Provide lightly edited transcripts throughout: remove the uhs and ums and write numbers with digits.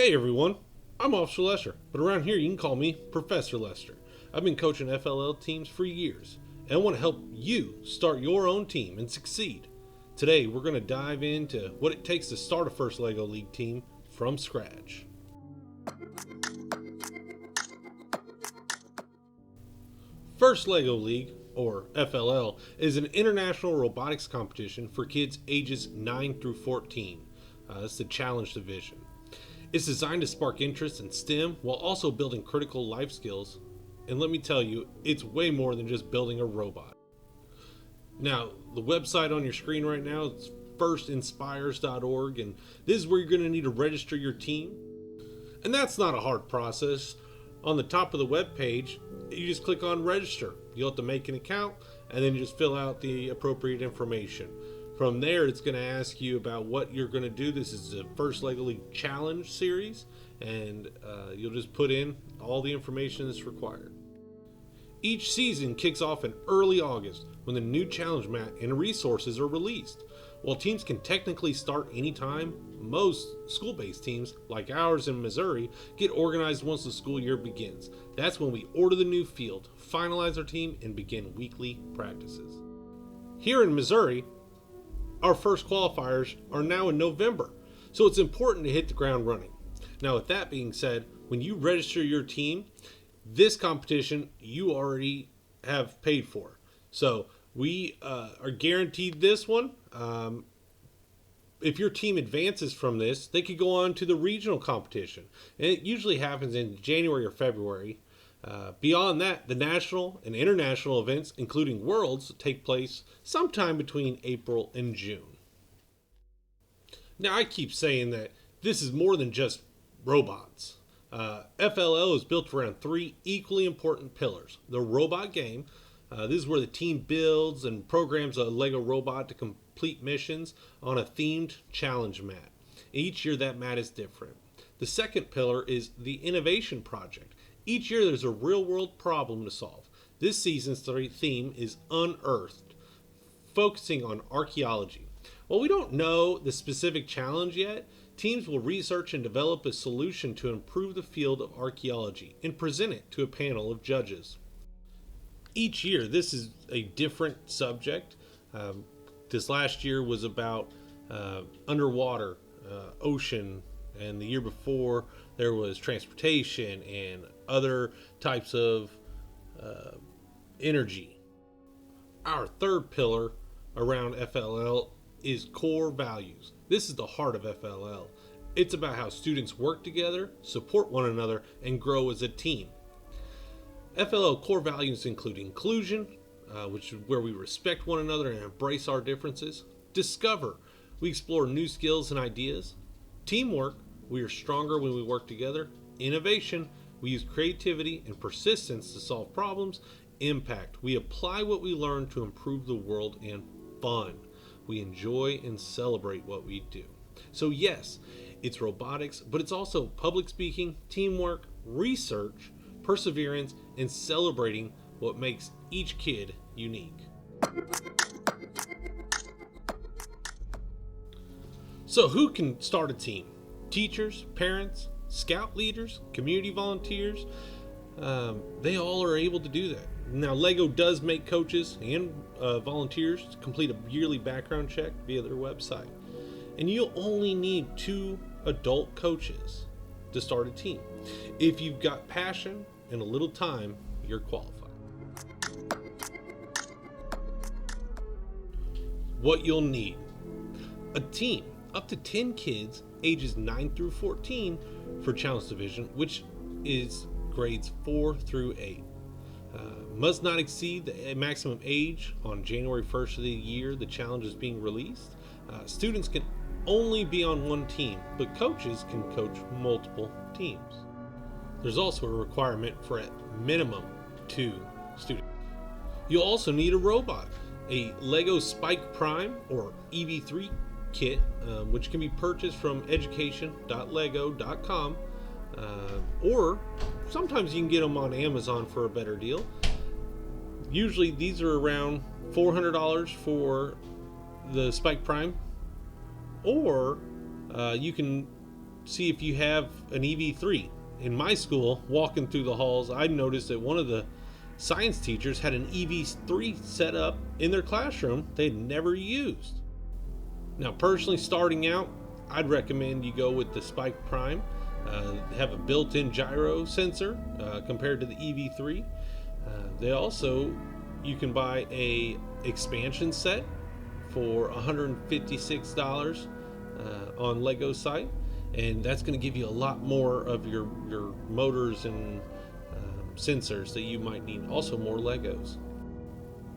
Hey everyone, I'm Officer Lester, but around here you can call me Professor Lester. I've been coaching FLL teams for years, and I want to help you start your own team and succeed. Today we're going to dive into what it takes to start a first LEGO League team from scratch. First LEGO League, or FLL, is an international robotics competition for kids ages 9 through 14. That's the challenge division. It's designed to spark interest in STEM while also building critical life skills. And let me tell you, it's way more than just building a robot. Now, the website on your screen right now is firstinspires.org, and this is where you're going to need to register your team. And that's not a hard process. On the top of the web page, you just click on register. You'll have to make an account, and then you just fill out the appropriate information. From there, it's going to ask you about what you're going to do. This is the first LEGO League Challenge series, and you'll just put in all the information that's required. Each season kicks off in early August when the new challenge mat and resources are released. While teams can technically start anytime, most school-based teams, like ours in Missouri, get organized once the school year begins. That's when we order the new field, finalize our team, and begin weekly practices. Here in Missouri, our first qualifiers are now in November, so it's important to hit the ground running. Now, with that being said, when you register your team, this competition you already have paid for. So we are guaranteed this one. If your team advances from this, they could go on to the regional competition. And it usually happens in January or February. Beyond that, the national and international events, including Worlds, take place sometime between April and June. Now, I keep saying that this is more than just robots. FLL is built around three equally important pillars. The robot game. This is where the team builds and programs a LEGO robot to complete missions on a themed challenge mat. Each year that mat is different. The second pillar is the innovation project. Each year there's a real-world problem to solve. This season's theme is Unearthed, focusing on archaeology. While we don't know the specific challenge yet, teams will research and develop a solution to improve the field of archaeology and present it to a panel of judges. Each year, this is a different subject. This last year was about underwater, ocean, and the year before there was transportation and other types of energy. Our third pillar around FLL is core values. This is the heart of FLL. It's about how students work together, support one another, and grow as a team. FLL core values include inclusion, which is where we respect one another and embrace our differences. Discover, we explore new skills and ideas. Teamwork, we are stronger when we work together. Innovation, we use creativity and persistence to solve problems. Impact, we apply what we learn to improve the world. And fun, we enjoy and celebrate what we do. So yes, it's robotics, but it's also public speaking, teamwork, research, perseverance, and celebrating what makes each kid unique. So who can start a team? Teachers, parents, scout leaders, community volunteers, they all are able to do that. Now, LEGO does make coaches and volunteers complete a yearly background check via their website. And you'll only need 2 adult coaches to start a team. If you've got passion and a little time, you're qualified. What you'll need: a team up to 10 kids ages 9 through 14 for challenge division, which is grades 4 through 8. Must not exceed the maximum age on January 1st of the year the challenge is being released. Students can only be on one team, but coaches can coach multiple teams. There's also a requirement for at minimum 2 students. You'll also need a robot, a LEGO Spike Prime or EV3 kit, which can be purchased from education.lego.com, or sometimes you can get them on Amazon for a better deal. Usually these are around $400 for the Spike Prime, or you can see if you have an EV3. In my school, walking through the halls, I noticed that one of the science teachers had an EV3 set up in their classroom they'd never used. Now, personally, starting out, I'd recommend you go with the Spike Prime. Have a built-in gyro sensor compared to the EV3. You can buy a expansion set for $156 on Lego site, and that's going to give you a lot more of your motors and sensors that you might need. Also, more Legos.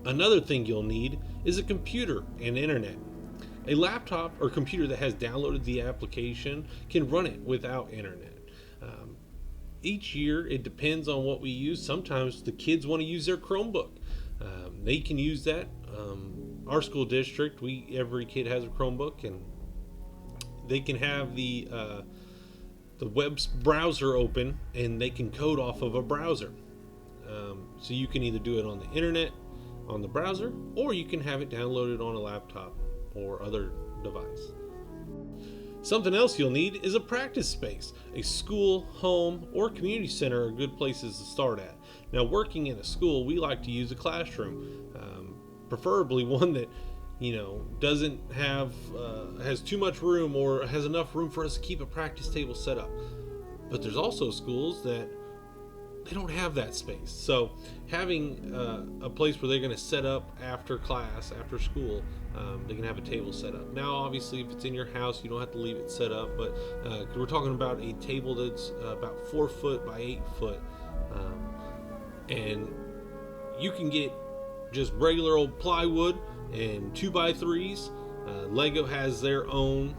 Another thing you'll need is a computer and internet. A laptop or computer that has downloaded the application can run it without internet. Each year, it depends on what we use. Sometimes the kids want to use their Chromebook. They can use that. Our school district, every kid has a Chromebook, and they can have the web browser open, and they can code off of a browser. So you can either do it on the internet, on the browser, or you can have it downloaded on a laptop or other device. Something else you'll need is a practice space. A school, home, or community center are good places to start at. Now, working in a school, we like to use a classroom, preferably one that doesn't have has too much room or has enough room for us to keep a practice table set up. But there's also schools that they don't have that space. So having a place where they're going to set up after class, after school, they can have a table set up. Now, obviously, if it's in your house, you don't have to leave it set up, but we're talking about a table that's about 4 foot by 8 foot. And you can get just regular old plywood and 2x3s. Lego has their own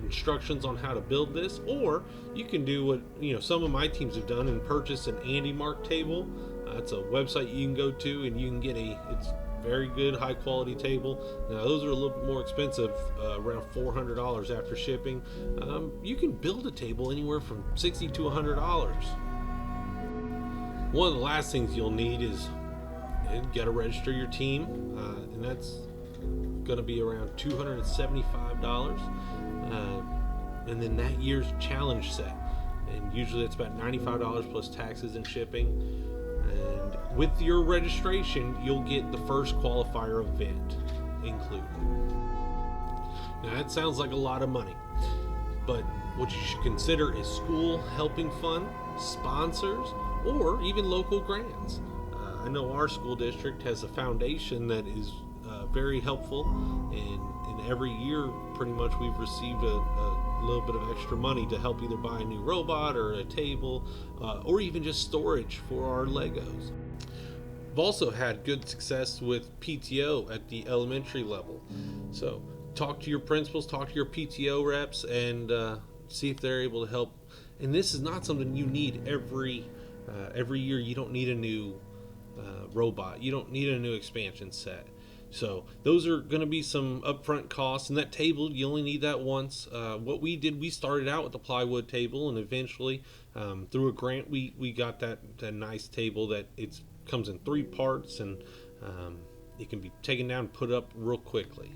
instructions on how to build this, or you can do what some of my teams have done and purchase an Andy Mark table. It's a website you can go to, and you can get it's very good, high quality table. Now those are a little bit more expensive, around $400 after shipping. You can build a table anywhere from $60 to $100. One of the last things you'll need is you got to register your team, and that's going to be around $275. And then that year's challenge set, and usually it's about $95 plus taxes and shipping. And with your registration, you'll get the first qualifier event included. Now that sounds like a lot of money, but what you should consider is school helping fund, sponsors, or even local grants. I know our school district has a foundation that is very helpful, and every year pretty much we've received a little bit of extra money to help either buy a new robot or a table, or even just storage for our Legos. We've also had good success with PTO at the elementary level. So talk to your principals, talk to your PTO reps, and see if they're able to help. And this is not something you need every year. You don't need a new robot. You don't need a new expansion set. So those are going to be some upfront costs. And that table, you only need that once. What we did, we started out with the plywood table, and eventually through a grant we got that nice table that it comes in 3 parts, and it can be taken down and put up real quickly.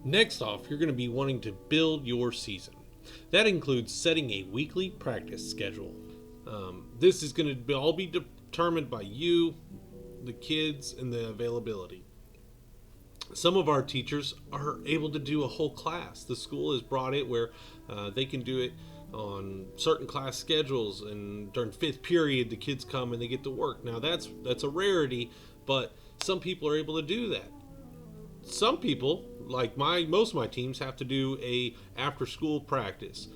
Next off, you're going to be wanting to build your season. That includes setting a weekly practice schedule. This is going to all be determined by you, the kids, and the availability. Some of our teachers are able to do a whole class. The school has brought it where they can do it on certain class schedules, and during 5th period the kids come and they get to work. Now that's a rarity, but some people are able to do that. Some people, like most of my teams, have to do a after school practice.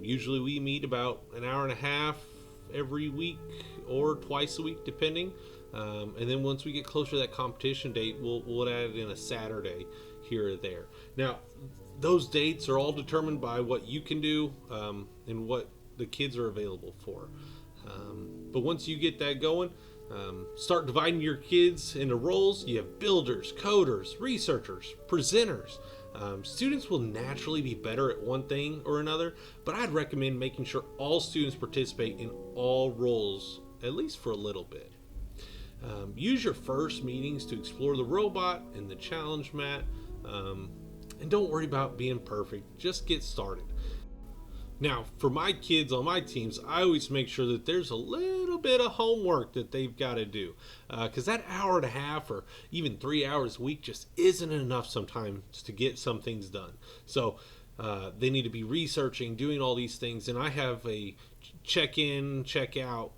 Usually we meet about an hour and a half every week or twice a week depending, and then once we get closer to that competition date, we'll add it in a Saturday here or there. Now those dates are all determined by what you can do and what the kids are available for, but once you get that going, start dividing your kids into roles. You have builders, coders, researchers, presenters. Students will naturally be better at one thing or another, but I'd recommend making sure all students participate in all roles, at least for a little bit. Use your first meetings to explore the robot and the challenge mat. and don't worry about being perfect. Just get started. Now, for my kids on my teams, I always make sure that there's a little bit of homework that they've got to do. Because that hour and a half or even 3 hours a week just isn't enough sometimes to get some things done. So they need to be researching, doing all these things. And I have a check in, check out,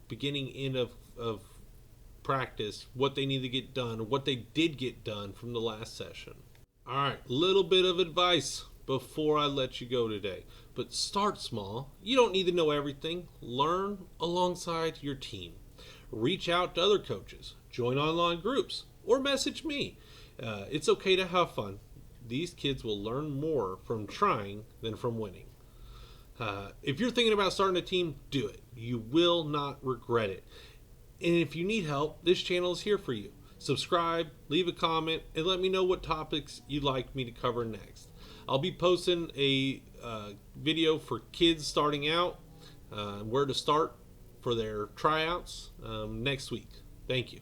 beginning, end of practice, what they need to get done, or what they did get done from the last session. All right, little bit of advice before I let you go today. But start small. You don't need to know everything. Learn alongside your team. Reach out to other coaches. Join online groups. Or message me. It's okay to have fun. These kids will learn more from trying than from winning. If you're thinking about starting a team, do it. You will not regret it. And if you need help, this channel is here for you. Subscribe, leave a comment, and let me know what topics you'd like me to cover next. I'll be posting a video for kids starting out, where to start for their tryouts next week. Thank you.